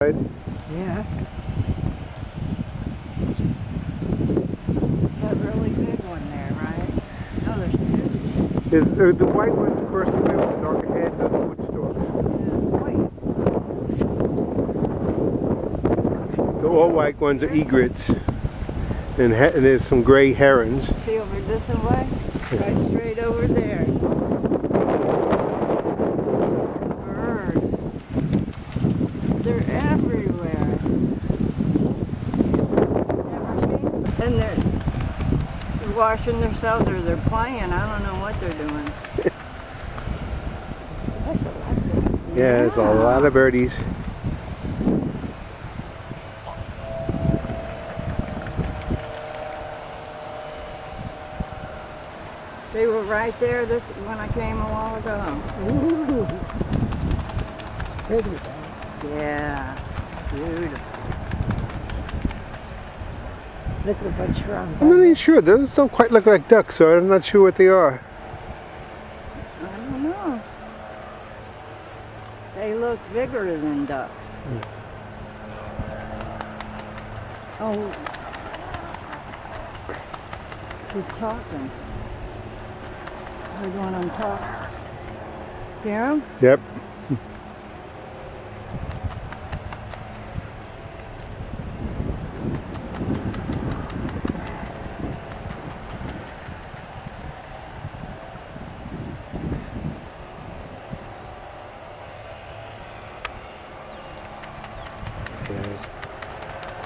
Yeah. That really big one there, right? No, there's two. The white ones across the middle, the darker heads are the wood storks. The all white ones are egrets, and there's some gray herons. See over this way? Right straight over there. Birds. They're everywhere. Never seen some. And they're washing themselves or they're playing. I don't know what they're doing. Yeah, there's a lot of birdies. They were right there when I came a while ago. Ooh, it's pretty though. Yeah, beautiful. Look at a bunch wrong. I'm not even sure. Those don't quite look like ducks, so I'm not sure what they are. I don't know. They look bigger than ducks. Oh, he's talking. We're going on top. Hear him? Yep.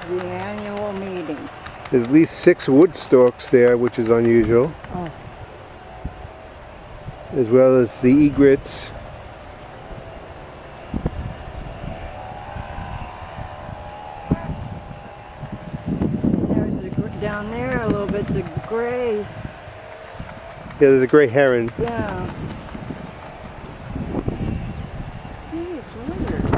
The annual meeting. There's at least 6 wood storks there, which is unusual. Oh. As well as the egrets. Down there a little bit's a gray. Yeah, there's a gray heron. Yeah. Hey, it's weird.